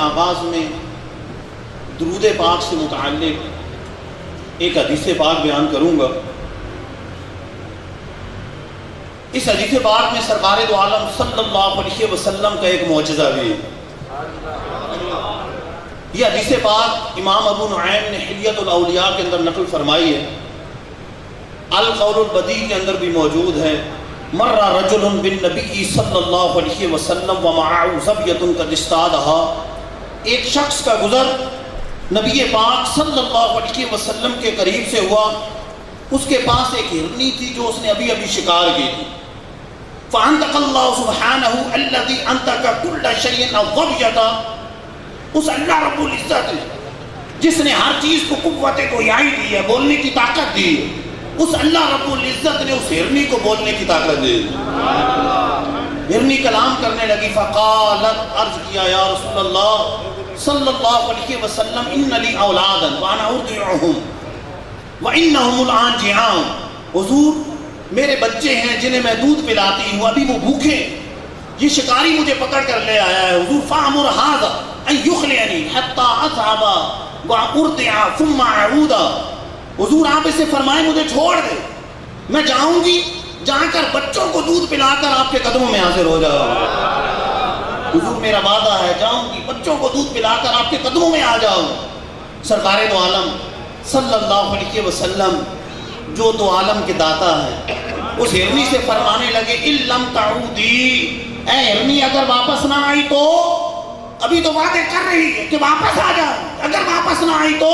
آغاز میں درود پاک سے متعلق ایک حدیث پاک بیان کروں گا۔ اس حدیث پاک میں سرکار دو عالم صلی اللہ علیہ وسلم کا ایک معجزہ بھی ہے۔ یہ حدیث پاک امام ابو نعیم نے حلیۃ الاولیاء کے اندر نقل فرمائی ہے، القول البدیع کے اندر بھی موجود ہے۔ مر رجل بالنبی صلی اللہ علیہ وسلم ومعه ظبیۃ قد اصطادها، ایک شخص کا گزر نبی پاک صلی اللہ علیہ وسلم کے قریب سے ہوا، اس کے پاس ایک ہرنی تھی جو اس نے ابھی شکار کی تھی۔ فانطق اللہ سبحانہ الذی انطق کل شیء الظبیۃ، اس اللہ رب العزت نے جس نے ہر چیز کو قوت گویائی دی ہے، بولنے کی طاقت دی ہے، اس اللہ رب العزت نے اس ہرنی کو بولنے کی طاقت دی۔ ہرنی کلام کرنے لگی، فقالت، عرض کیا یا رسول اللہ صلی اللہ علیہ وسلم، ان لی اولادا وانا ارضعهم وانهم الان جیعان، حضور میرے بچے ہیں جنہیں میں دودھ پلاتی ہوں، ابھی وہ بھوکے، یہ شکاری مجھے پکڑ کر لے آیا ہے، حضور فامر هذا ان یخلعنی حتی اذهب وارضع ثم اعود، حضور آپ اسے فرمائیں مجھے چھوڑ دے، میں جاؤں گی، جا کر بچوں کو دودھ پلا کر آپ کے قدموں میں حاضر ہو جاؤں۔ حضور میرا وعدہ ہے، جاؤں گی، بچوں کو دودھ پلا کر آپ کے قدموں میں آ جاؤں۔ سرکار دو عالم صلی اللہ علیہ وسلم جو دو عالم کے داتا ہیں، اس ہرنی سے فرمانے لگے، ان لم تعودی، اے ہرنی اگر واپس نہ آئی تو، ابھی تو وعدے کر رہی ہے کہ واپس آ جاؤں، اگر واپس نہ آئی تو،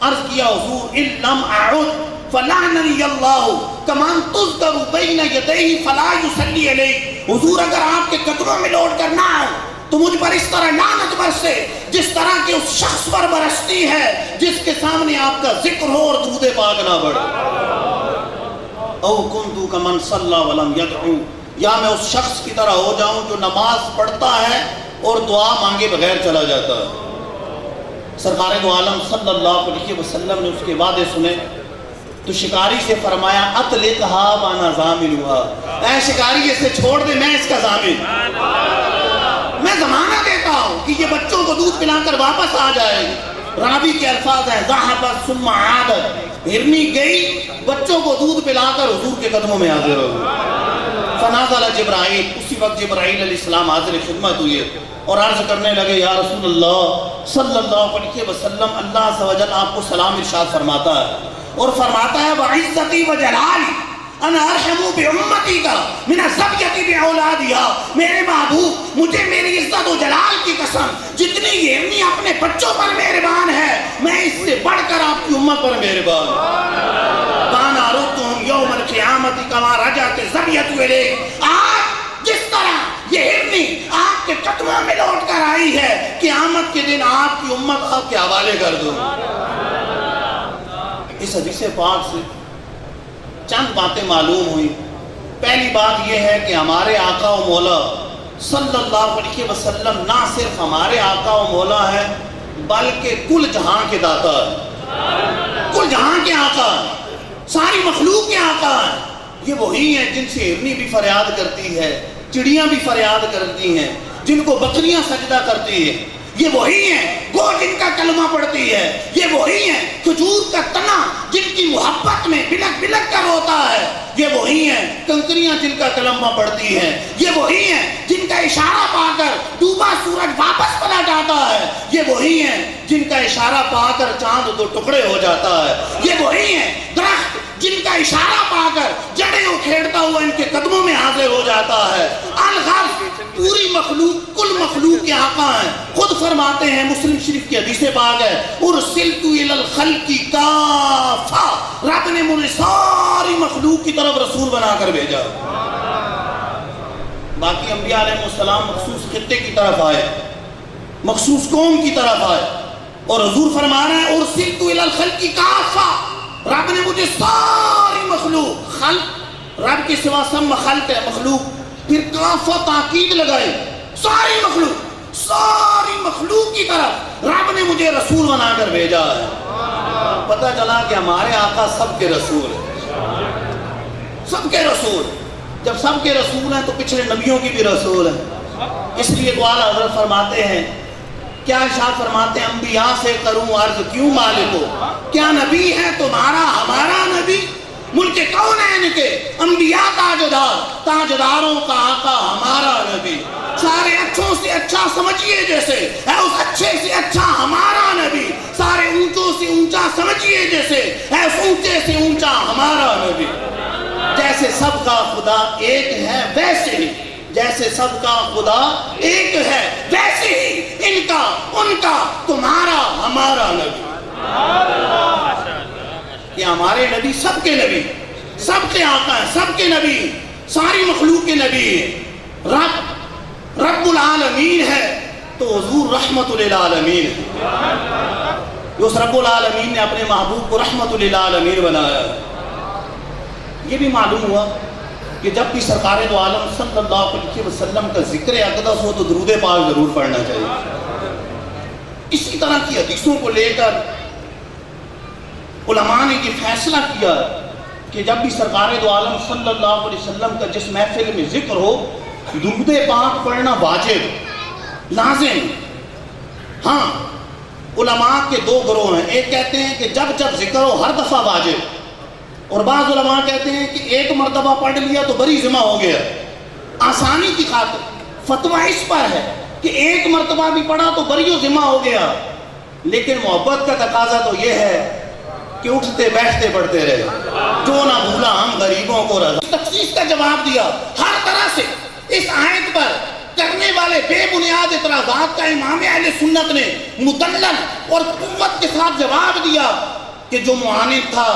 عرض کیا حضور ان لم اعد فلعننی اللہ کما تذکر بین یدیہ فلا یصلی علیک، حضور اگر آپ کے قدموں میں لوٹ کر نہ آؤں تو مجھ پر اس طرح لعنت برسے جس طرح کہ اس شخص پر برستی ہے جس کے سامنے آپ کا ذکر ہو اور درود پاک نہ پڑھے۔ او کنت کمن صلی ولم یدعو، یا میں اس شخص کی طرح ہو جاؤں جو نماز پڑھتا ہے اور دعا مانگے بغیر چلا جاتا ہے۔ سرکار دو عالم صلی اللہ علیہ وسلم نے اس کے وعدے سنے تو شکاری سے فرمایا، اطلقھا وانا ضامنھا، اے شکاری اسے چھوڑ دے، میں اس کا ضامن، میں ضمانہ دیتا ہوں کہ یہ بچوں کو دودھ پلا کر واپس آ جائے گی۔ راوی کے الفاظ ہیں، ذہبت ثم عادت، ہرنی گئی، بچوں کو دودھ پلا کر حضور کے قدموں میں حاضر ہو گئی۔ فنازل جبرائیل، اسی وقت جبرائیل علیہ السلام حاضر خدمت ہوئے اور عرض کرنے لگے، یا رسول اللہ صلی اللہ علیہ وسلم، اللہ عز و جل آپ کو سلام ارشاد فرماتا ہے اور فرماتا ہے، وعزتی وجلالی انا ارحم بامتی کا من الزبیۃ باولادہا، میرے محبوب مجھے میری عزت و جلال کی قسم جتنی یہ ہرنی اپنے بچوں پر مہربان ہے، میں اس سے بڑھ کر آپ کی امت پر مہربان ہوں۔ کانا ردہم یوم القیامت کما رجعت الزبیۃ الیک، آج جس طرح یہ ہرنی آپ کے قدموں میں لوٹ کر آئی ہے، قیامت کے دن آپ کی امت آپ کے حوالے کر دوں۔ اس حدیث پاک سے چند باتیں معلوم ہوئی۔ پہلی بات یہ ہے کہ ہمارے آقا و مولا صلی اللہ علیہ وسلم نہ صرف ہمارے آقا و مولا ہیں بلکہ کل جہاں کے داتا ہیں، کل جہاں کے آقا ہیں، ساری مخلوق کے آقا ہیں۔ یہ وہی ہیں جن سے ہرنی بھی فریاد کرتی ہے، چڑیاں بھی فریاد کرتی ہیں، جن کو بکریاں سجدہ کرتی ہیں، یہ وہی ہیں گو جن کا کلمہ پڑھتی ہے، یہ وہی ہیں کھجور کا تنا جن کی محبت میں بلک بلک کر ہوتا ہے، یہ وہی ہیں کنکریاں جن کا کلمہ پڑھتی ہیں، یہ وہی ہیں جن کا اشارہ پا کر ڈوبا سورج واپس پلٹ آتا ہے، یہ وہی ہیں جن کا اشارہ پا کر چاند دو ٹکڑے ہو جاتا ہے، یہ وہی ہیں درخت جن کا اشارہ پا کر جڑیں اکھیڑتا ہوا ان کے قدموں میں حاضر ہو جاتا ہے۔ الغرض پوری مخلوق کل مخلوق کے آقا ہیں۔ خود فرماتے ہیں، مسلم شریف کی حدیث پاک ہے، ارسلت الی الخلق کافہ، رب نے مجھے ساری مخلوق کی طرف رسول بنا کر بھیجا۔ باقی انبیاء علیہ السلام مخصوص خطے کی طرف آئے، مخصوص قوم کی طرف آئے، اور حضور فرما رہے ہیں ارسلت الی الخلق کافہ، رب نے مجھے ساری مخلوق، خلق رب کے سوا سب مخلق ہے، مخلوق، پھر کافہ تاکید لگائے، ساری مخلوق کی طرف رب نے مجھے رسول بنا کر بھیجا ہے۔ پتہ چلا کہ ہمارے آقا سب کے رسول ہیں، سب کے رسول۔ جب سب کے رسول ہیں تو پچھلے نبیوں کی بھی رسول ہیں۔ اس لیے تو اعلیٰ حضرت فرماتے ہیں کیا ارشاد فرماتے ہیں؟ انبیاء سے کروں عرض کیوں مالکو، کیا نبی ہے تمہارا ہمارا نبی؟ ملک کونین کے انبیاء تاجدار، تاجداروں کا آقا ہمارا نبی، سارے اچھوں سے اچھا سمجھیے جیسے ہے اس اچھے سے اچھا ہمارا نبی، سارے اونچوں سے اونچا سمجھیے جیسے ہے اس اونچے سے اونچا ہمارا نبی۔ جیسے سب کا خدا ایک ہے ویسے ہی، جیسے سب کا خدا ایک ہے ویسے ہی ان کا ان کا تمہارا ہمارا نبی۔ یہ ہمارے نبی سب کے نبی، سب کے آقا ہیں، سب کے نبی، ساری مخلوق کے نبی ہیں۔ رب العالمین ہے تو حضور رحمت للعالمین ہے۔ اس رب العالمین نے اپنے محبوب کو رحمت للعالمین بنایا ہے۔ یہ بھی معلوم ہوا کہ جب بھی سرکار دو عالم صلی اللہ علیہ وسلم کا ذکر اقدس ہو تو درود پاک ضرور پڑھنا چاہیے۔ اسی طرح کی حدیثوں کو لے کر علماء نے یہ فیصلہ کیا کہ جب بھی سرکار دو عالم صلی اللہ علیہ وسلم کا جس محفل میں ذکر ہو درود پاک پڑھنا واجب لازم۔ ہاں علماء کے دو گروہ ہیں، ایک کہتے ہیں کہ جب جب ذکر ہو ہر دفعہ واجب، اور بعض علماء کہتے ہیں کہ ایک مرتبہ پڑھ لیا تو بری ذمہ ہو گیا۔ آسانی کی خاطر فتویٰ اس پر ہے کہ ایک مرتبہ بھی پڑھا تو بری و ذمہ ہو گیا، لیکن محبت کا تقاضا تو یہ ہے کہ اٹھتے بیٹھتے پڑھتے رہے، جو نہ بھولا ہم غریبوں کو رضا۔ تخصیص کا جواب دیا ہر طرح سے اس آیت پر کرنے والے بے بنیاد اعتراضات کا امام اہل سنت نے مدلل اور قوت کے ساتھ جواب دیا کہ جو معاند تھا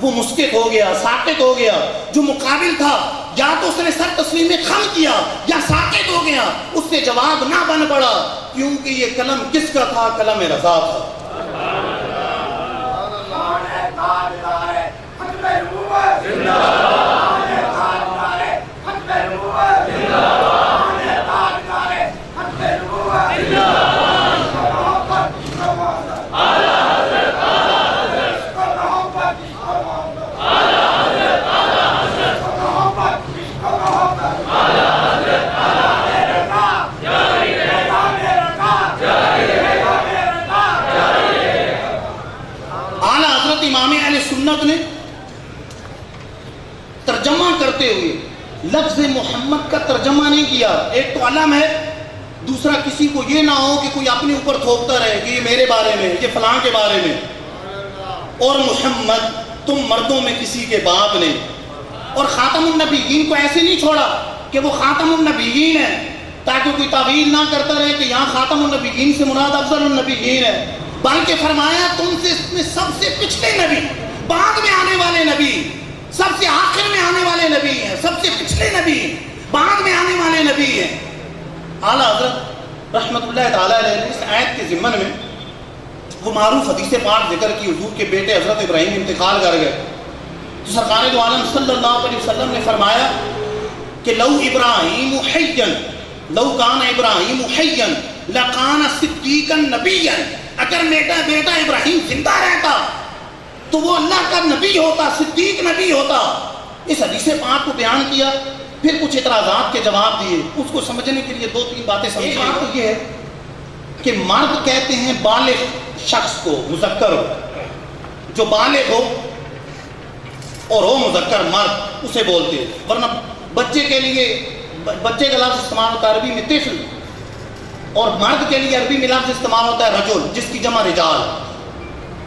وہ مسکت ہو گیا، ساکت ہو گیا، جو مقابل تھا یا تو اس نے سر تسلیم خم کیا یا ساکت ہو گیا، اس سے جواب نہ بن پڑا، کیونکہ یہ قلم کس کا تھا؟ قلم رضا تھا۔ امام اہل سنت نے ترجمہ کرتے ہوئے لفظ محمد کا ترجمہ نہیں کیا۔ ایک تو علم ہے، دوسرا کسی کو یہ نہ ہو کہ کوئی اپنے اوپر تھوپتا رہے کہ یہ میرے بارے میں، یہ فلاں کے بارے میں۔ اور محمد تم مردوں میں کسی کے باپ نہیں۔ اور خاتم النبیین کو ایسے نہیں چھوڑا کہ وہ خاتم النبیین ہے تاکہ کوئی تعویل نہ کرتا رہے کہ یہاں خاتم النبیین سے مراد افضل النبیین ہے، بلکہ فرمایا تم سے اس میں سب سے پچھلے نبی، بعد میں آنے والے نبی، سب سے آخر میں آنے والے نبی ہیں، سب سے پچھلے نبی، بعد میں آنے والے نبی ہیں۔ اعلیٰ حضرت رحمت اللہ تعالیٰ علیہ نے اس آیت کے ضمن میں وہ معروف حدیث پاک ذکر کی، حضور کے بیٹے حضرت ابراہیم انتقال کر گئے تو سرکار دو عالم صلی اللہ علیہ وسلم نے فرمایا کہ لو ابراہیم حیّن، لو کان ابراہیم حیّن لکان صدیقا نبیّا، اگر بیٹا ابراہیم زندہ رہتا تو وہ اللہ کا نبی ہوتا، صدیق نبی ہوتا۔ اس حدیث پاک کو بیان کیا، پھر کچھ اعتراضات کے جواب دیے۔ اس کو سمجھنے کے لیے دو تین باتیں سمجھیں۔ ایک بات تو یہ ہے کہ مرد کہتے ہیں بالغ شخص کو، مذکر ہو، جو بالغ ہو اور ہو مذکر مرد اسے بولتے ہیں، ورنہ بچے کے لیے بچے کا لفظ استعمال ہوتا ہے عربی میں طفل، اور مرد کے لیے عربی میں لفظ استعمال ہوتا ہے رجل، جس کی جمع رجال۔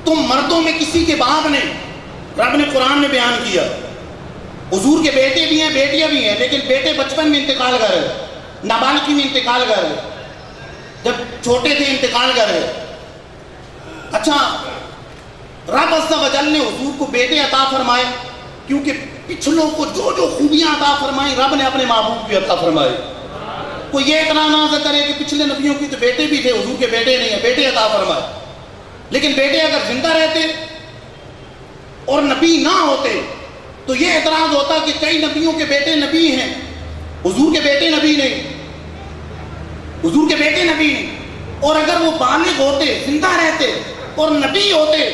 تم مردوں میں کسی کے باپ نہیں، رب نے قرآن میں بیان کیا۔ حضور کے بیٹے بھی ہیں، بیٹیاں بھی ہیں، لیکن بیٹے بچپن میں انتقال کر گئے، نابالغی میں انتقال کر گئے، جب چھوٹے تھے انتقال کر گئے۔ اچھا، رب عز و جل نے حضور کو بیٹے عطا فرمائے کیونکہ پچھلوں کو جو جو خوبیاں عطا فرمائیں رب نے اپنے محبوب بھی عطا فرمائے۔ کوئی یہ اعتراض نہ کرے کہ پچھلے نبیوں کی تو بیٹے بھی تھے، حضور کے بیٹے نہیں ہیں، بیٹے عطا فرمائے۔ لیکن بیٹے اگر زندہ رہتے اور نبی نہ ہوتے تو یہ اعتراض ہوتا کہ کئی نبیوں کے بیٹے نبی ہیں، حضور کے بیٹے نبی نہیں، حضور کے بیٹے نبی نہیں۔ اور اگر وہ بالغ ہوتے، زندہ رہتے اور نبی ہوتے،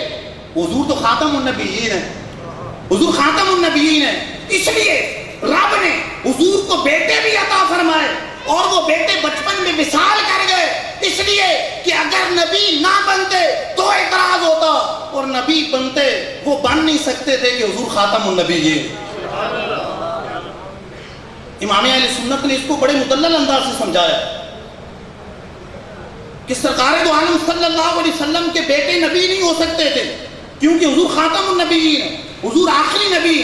حضور تو خاتم النبیین ہیں، حضور خاتم النبیین ہیں۔ اس لیے رب نے حضور کو بیٹے بھی عطا فرمائے اور وہ بیٹے بچپن میں وصال کر گئے، اس لیے کہ اگر نبی نہ بنتے تو اعتراض ہوتا، اور نبی بنتے وہ بن نہیں سکتے تھے کہ حضور خاتم النبیین۔ امام اہل سنت نے اس کو بڑے مدلل انداز سے سمجھایا کہ سرکار دو عالم صلی اللہ علیہ وسلم کے بیٹے نبی نہیں ہو سکتے تھے، کیونکہ حضور خاتم النبیین، حضور آخری نبی۔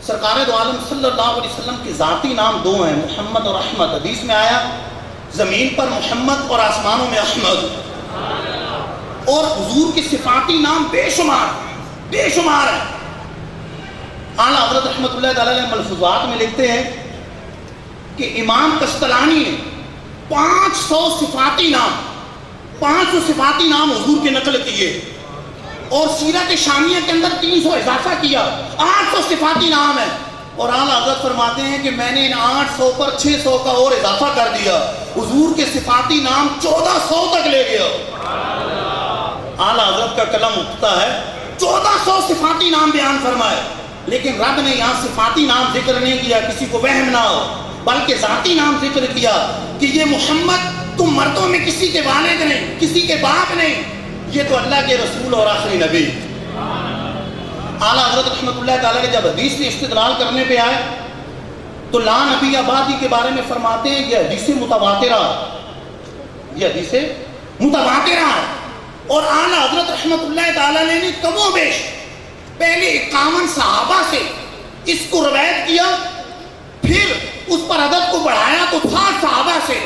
سرکار دو عالم صلی اللہ علیہ وسلم کے ذاتی نام دو ہیں، محمد اور احمد۔ حدیث میں آیا زمین پر محمد اور آسمانوں میں احمد۔ اور حضور کے صفاتی نام بے شمار ہیں۔ اعلیٰ حضرت رحمۃ اللہ تعالیٰ علیہ ملفوظات میں لکھتے ہیں کہ امام قسطلانی نے 500 صفاتی نام حضور کے نقل کیے، اور سیرت شامیہ کے اندر 300 اضافہ کیا، 800 صفاتی نام ہیں۔ اور اعلیٰ حضرت فرماتے ہیں کہ میں نے ان 800 پر 600 کا اور اضافہ کر دیا، حضور کے صفاتی نام 1400 تک لے گیا۔ اعلیٰ حضرت کا قلم اٹھتا ہے، 1400 صفاتی نام بیان فرمائے، لیکن رب نے یہاں صفاتی نام ذکر نہیں کیا، کسی کو وہم نہ ہو، بلکہ ذاتی نام ذکر کیا کہ یہ محمد تم مردوں میں کسی کے والد نہیں، کسی کے باپ نہیں، یہ تو اللہ کے رسول اور آخری نبی۔ اعلیٰ حضرت رحمۃ اللہ تعالیٰ نے جب حدیث سے استدلال کرنے پہ آئے تو لا نبی آبادی کے بارے میں فرماتے ہیں یہ حدیث متواترہ ہے۔ اور اعلیٰ حضرت رحمۃ اللہ تعالیٰ نے کم و بیش پہلے 51 صحابہ سے اس کو روایت کیا، پھر اس پر عدد کو بڑھایا تو 60 صحابہ سے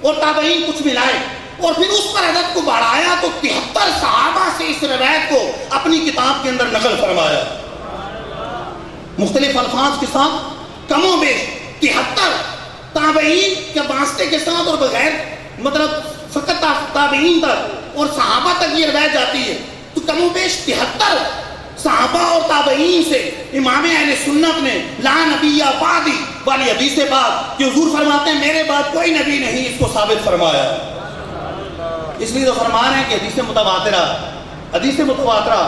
اور تابعین کچھ ملائے، اور پھر اس پر عدد کو بڑھایا تو 73 صحابہ سے اس روایت کو اپنی کتاب کے اندر نقل فرمایا، مختلف الفاظ کے ساتھ، کم و بیش 73 تابعین کے واسطے کے ساتھ، اور بغیر مطلب فقط تابعین تک اور صحابہ تک یہ روایت جاتی ہے، تو کم و بیش 73 صحابہ اور تابعین سے امام اہل سنت نے لا نبی بعدی والی حدیث پاک کہ حضور فرماتے ہیں میرے بعد کوئی نبی نہیں، اس کو ثابت فرمایا۔ اس لیے تو فرما رہے ہیں کہ حدیث متواترہ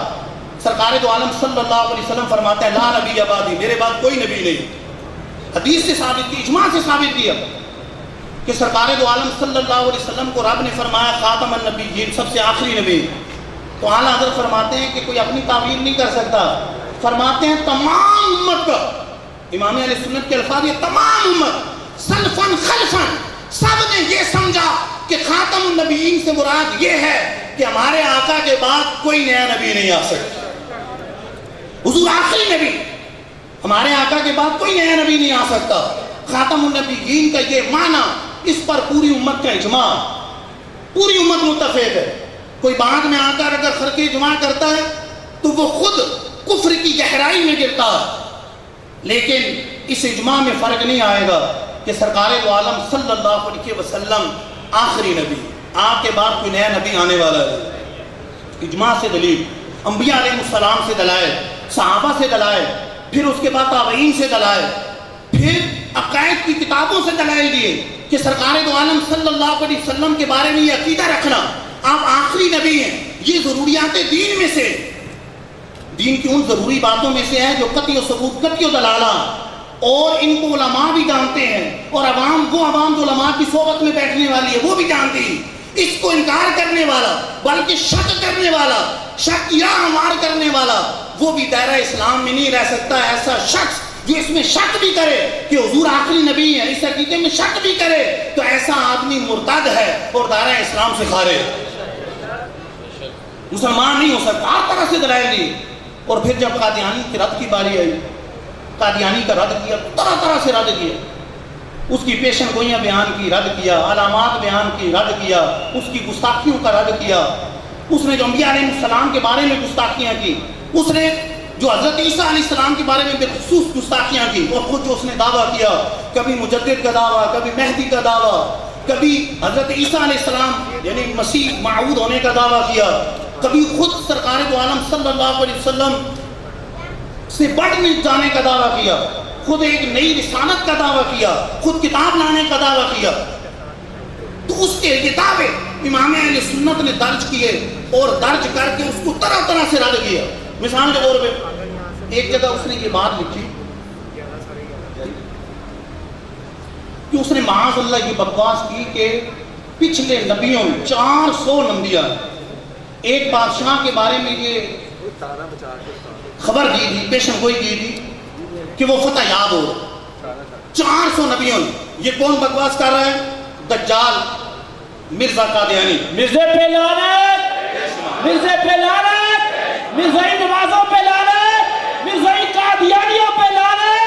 سرکار دو عالم صلی اللہ علیہ وسلم فرماتے ہیں لا نبی بعدی، میرے بعد کوئی نبی نہیں۔ حدیث سے ثابت کی، اجماع سے ثابت کیا کہ سرکار دو عالم صلی اللہ علیہ وسلم کو رب نے فرمایا خاتم النبیین، سب سے آخری نبی۔ تو اعلیٰ حضرت فرماتے ہیں کہ کوئی اپنی تعبیر نہیں کر سکتا، فرماتے ہیں تمام امت کا، امام اہل سنت کے الفاظ یہ تمام امت سلفن خلفن سب نے یہ سمجھا کہ خاتم النبیین سے مراد یہ ہے کہ ہمارے آقا کے بعد کوئی نیا نبی نہیں آ سکتا، حضور آخری نبی، ہمارے آقا کے بعد کوئی نیا نبی نہیں آ سکتا۔ خاتم النبیین کا یہ معنی، اس پر پوری امت کا اجماع، پوری امت متفق ہے۔ کوئی بعد میں آ کر اگر خرقِ اجماع کرتا ہے تو وہ خود کفر کی گہرائی میں گرتا ہے، لیکن اس اجماع میں فرق نہیں آئے گا کہ سرکار دو عالم صلی اللہ علیہ وسلم آخری نبی، آپ کے بعد کوئی نیا نبی آنے والا ہے۔ اجماع سے دلیل، انبیاء علیہ السلام سے دلائل، صحابہ سے دلائل، پھر اس کے بعد تابعین سے دلائل، پھر عقائد کی کتابوں سے دلائل دیے کہ سرکار دو عالم صلی اللہ علیہ وسلم کے بارے میں یہ عقیدہ رکھنا آپ آخری نبی ہیں، یہ ضروریات دین میں سے، دین کی ان ضروری باتوں میں سے ہے جو قطعی و ثبوت، قطعی و دلالہ، اور ان کو علماء بھی جانتے ہیں، اور عوام جو علماء کی صحبت میں بیٹھنے والی ہے وہ بھی جانتی ہے۔ اس کو انکار کرنے والا، بلکہ شک کرنے والا، شک یا ہمار کرنے والا، وہ بھی دائرہ اسلام میں نہیں رہ سکتا۔ ایسا شخص جو اس میں شک بھی کرے کہ حضور آخری نبی ہے، اس عقیدے میں شک بھی کرے، تو ایسا آدمی مرتد ہے اور دائرہ اسلام سے خارج، مسلمان نہیں ہو سکتا۔ ہر طرح سے دلائل دی، اور پھر جب قادیانی کی رد کی باری آئی، قادیانی کا رد کیا، طرح طرح سے رد کیا، اس کی پیشن گوئیاں بیان کی، رد کیا، علامات بیان کی، رد کیا، اس کی گستاخیوں کا رد کیا، اس نے جو انبیاء علیہ السلام کے بارے میں گستاخیاں کی، اس نے جو حضرت عیسیٰ علیہ السلام کے بارے میں بالخصوص گستاخیاں کی، اور خود جو اس نے دعویٰ کیا، کبھی مجدد کا دعویٰ، کبھی مہدی کا دعویٰ، کبھی حضرت عیسیٰ علیہ السلام یعنی مسیح موعود ہونے کا دعویٰ کیا، کبھی خود سرکار دو عالم صلی اللہ علیہ وسلم سے بڑھ جانے کا دعویٰ کیا، خود ایک نئی رسالت کا دعویٰ کیا، خود کتاب لانے کا دعویٰ کیا۔ تو اس کے کتابیں امام اہل سنت نے درج کیے، اور درج کر کے اس کو طرح طرح سے رد کیا۔ مثال کے طور پہ ایک جگہ اس نے یہ بات لکھی کہ اس نے معاذ اللہ یہ بکواس کی کہ پچھلے نبیوں 400 انبیاء ایک بادشاہ کے بارے میں یہ خبر دی تھی، پیشن گوئی کی تھی کہ وہ فتح یاب ہو. 400 نبیوں. یہ کون بکواس کر رہا ہے؟ دجال مرزا قادیانی. مرزے پہ لعنت، مرزے پہ لعنت، مرزائی نمازوں پہ لعنت، مرزائی قادیانیوں پہ لعنت،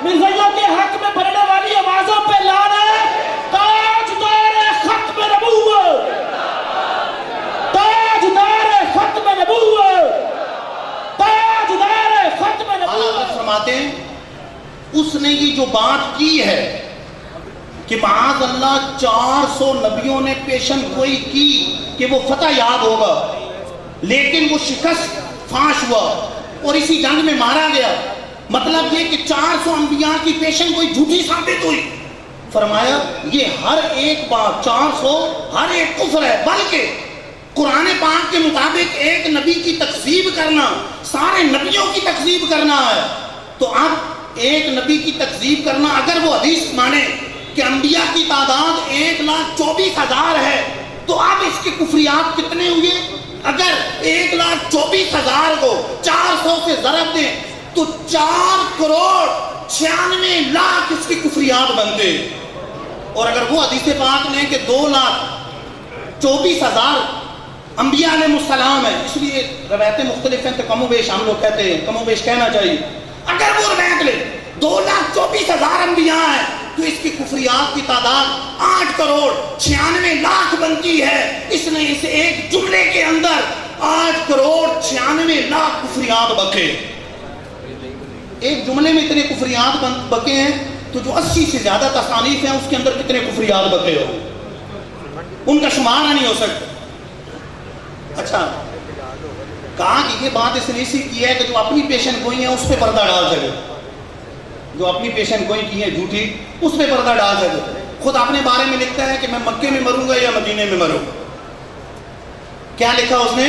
مرزائیوں کے حق میں بھرنے والی آوازوں پہ لعنت. تاجدار ختم نبوت، تاجدار ختم نبوت، تاجدار ختم نبوت. فرماتے ہیں اس نے یہ جو بات کی ہے کہ معاذ اللہ 400 نبیوں نے پیشن گوئی کی کہ وہ فتح یاب ہوگا، لیکن وہ شکست فاش ہوا اور اسی جنگ میں مارا گیا. مطلب یہ کہ 400 انبیاء کی پیشن گوئی جھوٹی ثابت ہوئی. فرمایا یہ ہر ایک بات 400 ہر ایک کفر ہے، بلکہ قرآن پاک کے مطابق ایک نبی کی تکذیب کرنا سارے نبیوں کی تکذیب کرنا ہے. تو اب ایک نبی کی تکذیب کرنا، اگر وہ حدیث مانے کہ انبیاء کی تعداد 1,24,000 ہے، تو اب اس کے کفریات کتنے ہوئے؟ اگر 1,24,000 کو 400 سے ضرب دیں تو 4,96,00,000 اس کی کفریات بنتے. اور اگر وہ حدیث پاک لیں کہ 2,24,000 انبیاء علیہ السلام ہے، اس لیے روایتیں مختلف ہیں تو کم و بیش ہم لوگ کہتے ہیں، کم و بیش کہنا چاہیے. اگر وہ روایت لے 2,24,000 انبیاء ہیں تو اس کی کفریات کی تعداد 8,96,00,000 بنتی ہے. اس نے اس ایک جملے کے اندر 8,96,00,000 کفریات بکے. ایک جملے میں اتنے کفریات بکے ہیں تو جو 80 سے زیادہ تصانیف ہیں اس کے اندر کتنے کفریات بکے ہو، ان کا شمار نہیں ہو سکتا. اچھا کہا کہ یہ بات اس نے اسی کی ہے کہ جو اپنی پیشن گوئی ہے اس پہ پردہ ڈال سکے، جو اپنی پیشن گوئی کی ہے جھوٹی اس پہ پردہ ڈال سکے. خود اپنے بارے میں لکھتا ہے کہ میں مکے میں مروں گا یا مدینے میں مروں گا. کیا لکھا اس نے؟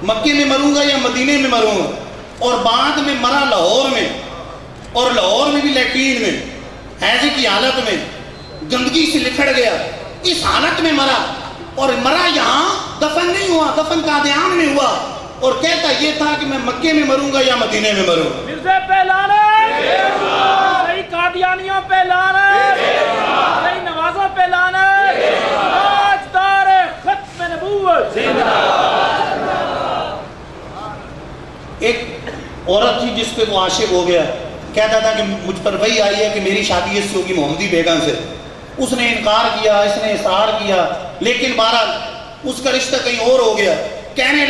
مکے میں مروں گا یا مدینے میں مروں گا. اور بعد میں مرا لاہور میں، اور لاہور میں بھی لیٹرین میں حیضے کی حالت میں گندگی سے لکھڑ گیا، اس حالت میں مرا. اور مرا یہاں دفن نہیں ہوا، دفن قادیان میں ہوا. اور کہتا یہ تھا کہ میں مکے میں مروں گا یا مدینے میں مروں گا. مرزے پہ لعنت، مرزائی قادیانیوں پہ لعنت، مرزائی نمازوں پہ لعنت، تاجدار ختم نبوت. ایک عورت تھی جس پہ وہ عاشق ہو گیا، کہتا تھا کہ مجھ پر وہی آئی ہے کہ میری شادی اس سے ہوگی محمدی بیگم سے. اس نے انکار کیا، اس نے اصرار کیا، لیکن بہرحال اس کا رشتہ کہیں اور ہو گیا. کہنے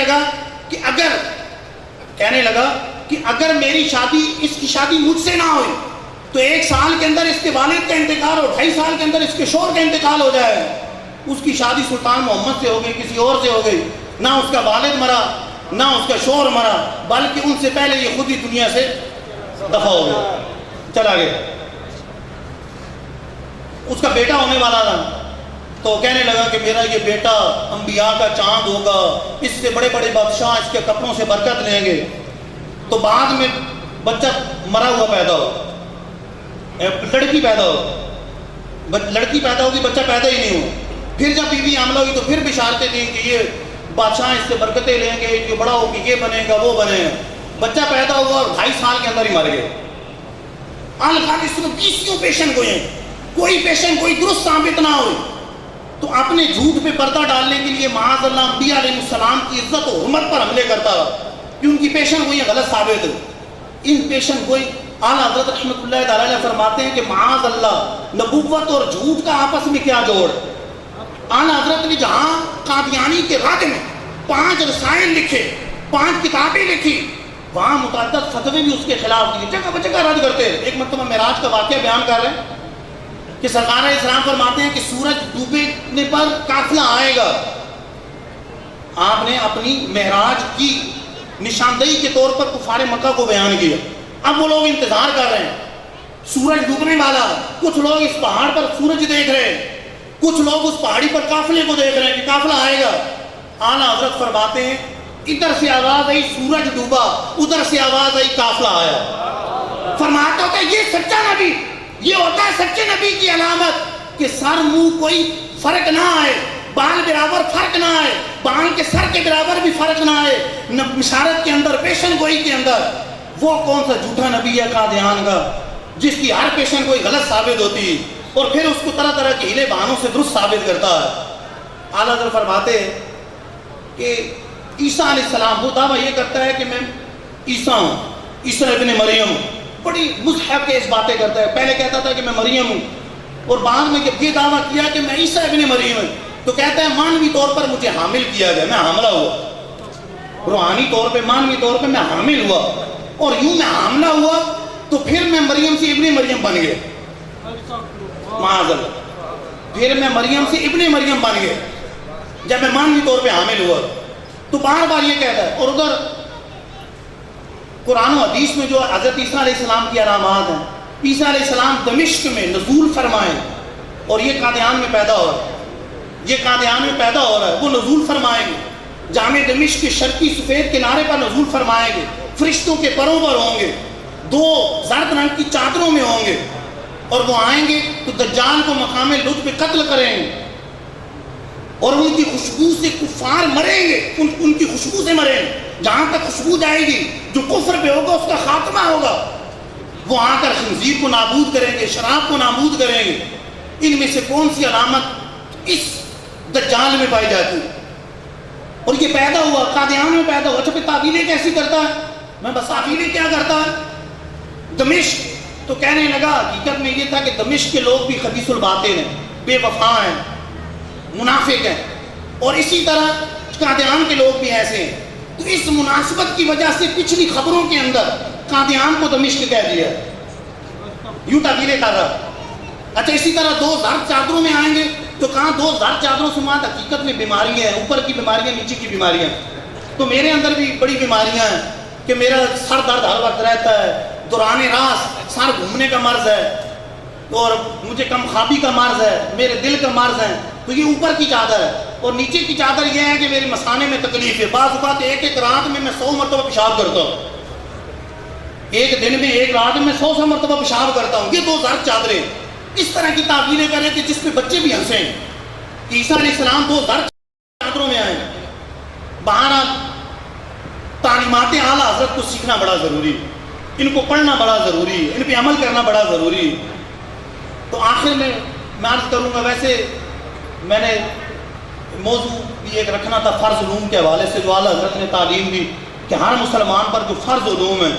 لگا کہ اگر میری شادی، اس کی شادی مجھ سے نہ ہوئی تو 1 سال کے اندر اس کے والد کا انتقال اور 2.5 سال کے اندر اس کے شوہر کا انتقال ہو جائے. اس کی شادی سلطان محمد سے ہو گئی، کسی اور سے ہو گئی. نہ اس کا والد مرا نہ اس کا شوہر مرا، بلکہ ان سے پہلے یہ خود ہی دنیا سے دفع ہو گیا، چلا گیا. اس کا بیٹا ہونے والا تھا تو کہنے لگا کہ میرا یہ بیٹا انبیاء کا چاند ہوگا، اس سے بڑے بڑے بادشاہ اس کے کپڑوں سے برکت لیں گے. تو بعد میں بچہ مرا ہوا پیدا ہو، لڑکی پیدا ہوگی، بچہ پیدا ہی نہیں ہو. پھر جب بیوی حاملہ ہوئی تو پھر بشارتیں دی کہ یہ بادشاہ اس سے برکتیں لیں گے، جو بڑا ہو کہ یہ بنے گا وہ بنے گا. بچہ پیدا ہوا اور 2.5 سال کے اندر ہی مر گئے. اس میں 20 پیشن گوئی ہیں، کوئی پیشن کوئی درست ثابت نہ ہوئی. تو اپنے جھوٹ پہ پردہ ڈالنے کے لیے معاذ اللہ انبیاء علیہ السلام کی عزت و حرمت پر حملے کرتا رہا کہ ان کی پیشن گوئی غلط ثابت ہوئی. ان پیشن گوئی اعلیٰ حضرت رحمۃ اللہ تعالی فرماتے ہیں کہ معاذ اللہ نبوت اور جھوٹ کا آپس میں کیا جوڑ. اعلیٰ حضرت نے جہاں قادیانی کے رد میں 5 رسائل لکھے، 5 کتابیں لکھی، وہاں متعدد فتوے بھی اس کے خلاف دیے، جگہ بہ جگہ رد کرتے. ایک مرتبہ معراج کا واقعہ بیان کر رہے ہیں کہ سرکار علیہ السلام فرماتے ہیں کہ سورج ڈوبنے پر قافلہ آئے گا. آپ نے اپنی معراج کی نشاندہی کے طور پر کفار مکہ کو بیان کیا. اب وہ لوگ انتظار کر رہے ہیں، سورج ڈوبنے والا. کچھ لوگ اس پہاڑ پر سورج دیکھ رہے ہیں، کچھ لوگ اس پہاڑی پر قافلے کو دیکھ رہے ہیں کہ قافلہ آئے گا. اعلیٰ حضرت فرماتے ہیں ادھر سے آواز آئی سورج ڈوبا، ادھر سے آواز آئی قافلہ آیا. فرماتا کہ یہ سچا نبی، یہ ہوتا ہے سچے نبی کی علامت کہ سر منہ کوئی فرق نہ آئے، بال برابر فرق نہ آئے، بال کے سر کے برابر بھی فرق نہ آئے، بشارت کے اندر، پیشن گوئی کے اندر، وہ کون سا جھوٹا نبی ہے قادیان کا جس کی ہر پیشن گوئی غلط ثابت ہوتی اور پھر اس کو طرح طرح کے ہیلے بہانوں سے درست ثابت کرتا ہے۔ اعلیٰ حضرت فرماتے ہیں کہ عیسیٰ علیہ السلام وہ دعویٰ یہ کرتا ہے کہ میں عیسیٰ ہوں، عیسیٰ ابن مریم، بڑی مضحک کے اس باتیں کرتا ہے۔ پہلے کہتا تھا کہ میں مریم ہوں، اور بعد میں جب یہ دعویٰ کیا کہ میں عیسیٰ ابن مریم ہوں تو کہتا ہے مانوی طور پر مجھے حامل کیا گیا، میں حاملہ ہوا، روحانی طور پہ، مانوی طور پہ میں حامل ہوا، اور یوں میں حاملہ ہوا تو پھر میں مریم سے ابن مریم بن گیا، معاذ اللہ، پھر میں مریم سے ابن مریم بن گیا جب میں مانوی طور پہ حامل ہوا۔ تو بار بار یہ کہتا ہے، اور ادھر قرآن و حدیث میں جو حضرت عیسیٰ علیہ السلام کی علامات ہیں، عیسیٰ علیہ السلام دمشق میں نزول فرمائیں، اور یہ قادیان میں پیدا ہو رہا ہے، یہ قادیان میں پیدا ہو رہا ہے، وہ نزول فرمائیں گے، جامع دمشق کے شرقی سفید کنارے پر نزول فرمائیں گے، فرشتوں کے پروں پر ہوں گے، 2 زرد رنگ کی چادروں میں ہوں گے، اور وہ آئیں گے تو دجال کو مقام لطف پہ قتل کریں گے، اور ان کی خوشبو سے کفار مریں گے، ان کی خوشبو سے مریں گے، جہاں تک خوشبو جائے گی جو کفر پہ ہوگا اس کا خاتمہ ہوگا، وہ آ کر خنزیر کو نابود کریں گے، شراب کو نابود کریں گے۔ ان میں سے کون سی علامت اس دجال میں پائی جاتی ہے؟ اور یہ پیدا ہوا قادیان میں پیدا ہوا۔ اچھا پھر تعویلیں کیسی کرتا ہے؟ میں بس تعویلیں کیا کرتا ہے؟ دمشق تو کہنے لگا، حقیقت میں یہ تھا کہ دمشق کے لوگ بھی خبیث الباطن ہیں، بے وفا ہیں، منافق ہیں، اور اسی طرح قادیان کے لوگ بھی ایسے ہیں۔ تو اس مناسبت کی وجہ سے پچھلی خبروں کے اندر قادیان کو دمشق کہہ دیا، یوں تعویلیں کر رہا۔ اچھا اسی طرح 2 زرد چادروں میں آئیں گے تو کہاں 2 زرد چادروں سے مراد حقیقت میں بیماریاں ہیں، اوپر کی بیماریاں، نیچے کی بیماریاں۔ تو میرے اندر بھی بڑی بیماریاں ہیں کہ میرا سر درد ہر وقت رہتا ہے، دوران راست سر گھومنے کا مرض ہے، اور مجھے کم خوابی کا مرض ہے، میرے دل کا مرض ہے۔ تو یہ اوپر کی چادر ہے، اور نیچے کی چادر یہ ہے کہ میرے مثانے میں تکلیف ہے۔ بعض اوقات ایک رات میں 100 مرتبہ پیشاب کرتا ہوں، ایک دن میں ایک رات میں 100 مرتبہ پیشاب کرتا ہوں۔ یہ 2 زرد چادریں اس طرح کی تعبیریں کریں کہ جس پہ بچے بھی ہنسیں کہ عیسیٰ علیہ السلام 2 زرد چادروں میں آئے۔ بہرحال تعلیمات اعلیٰ حضرت کو سیکھنا بڑا ضروری ہے، ان کو پڑھنا بڑا ضروری ہے، ان پہ عمل کرنا بڑا ضروری ہے۔ تو آخر میں عرض کروں گا، ویسے میں نے موضوع بھی ایک رکھنا تھا فرض علوم کے حوالے سے، جو اعلیٰ حضرت نے تعلیم دی کہ ہر مسلمان پر جو فرض علوم ہیں،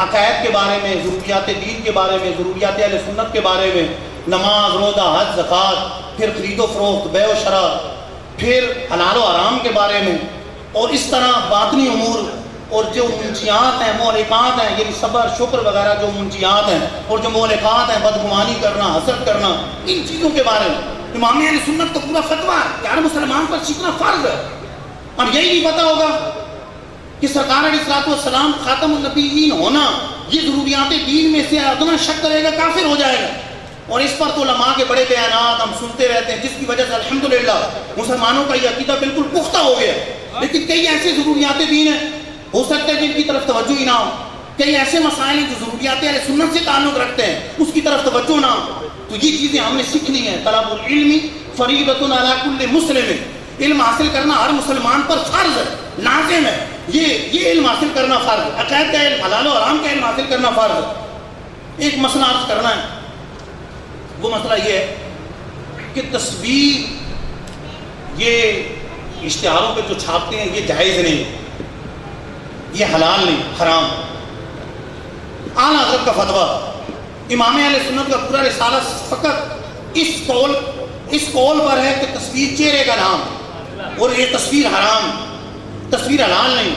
عقائد کے بارے میں، ضروریات دین کے بارے میں، ضروریات اہل سنت کے بارے میں، نماز، روزہ، حج، زکوٰۃ، پھر خرید و فروخت، بیع و شراء، پھر حلال و حرام کے بارے میں، اور اس طرح باطنی امور اور جو منجیات ہیں، مہلکات ہیں، یعنی صبر، شکر وغیرہ جو منجیات ہیں، اور جو مہلکات ہیں، بدگمانی کرنا، حسد کرنا، ان چیزوں کے بارے میں امام اہل سنت کا پورا فتویٰ ہے کہ ہر مسلمان پر سیکھنا فرض ہے۔ اب یہی نہیں پتہ ہوگا کہ سرکار علیہ الصلوۃ والسلام خاتم النبیین ہونا یہ ضروریات دین میں سے ادنا شک کرے گا کافر ہو جائے گا، اور اس پر تو علماء کے بڑے بیانات ہم سنتے رہتے ہیں، جس کی وجہ سے الحمدللہ مسلمانوں کا یہ عقیدہ بالکل پختہ ہو گیا۔ لیکن کئی ایسے ضروریات دین ہیں، ہو سکتا ہے جن کی طرف توجہ ہی نہ ہو، کئی ایسے مسائل ہیں جو ضروریات اہل سنت سے تعلق رکھتے ہیں، اس کی طرف توجہ نہ ہو۔ تو یہ چیزیں ہم نے سیکھنی ہیں۔ طلب العلم فریضۃ علی کل مسلم، علم حاصل کرنا ہر مسلمان پر فرض ہے، لازم ہے۔ یہ علم حاصل کرنا فرض ہے، عقائد کا علم، حلال و حرام کا علم حاصل کرنا فرض ہے۔ ایک مسئلہ عرض کرنا ہے، وہ مسئلہ یہ ہے کہ تصویر یہ اشتہاروں پہ جو چھاپتے ہیں یہ جائز نہیں، یہ حلال نہیں، حرام۔ اعلیٰ حضرت کا فتویٰ، امام اہل سنت کا پورا رسالہ فقط اس قول پر ہے کہ تصویر چہرے کا نام، اور یہ تصویر حرام، تصویر حلال نہیں۔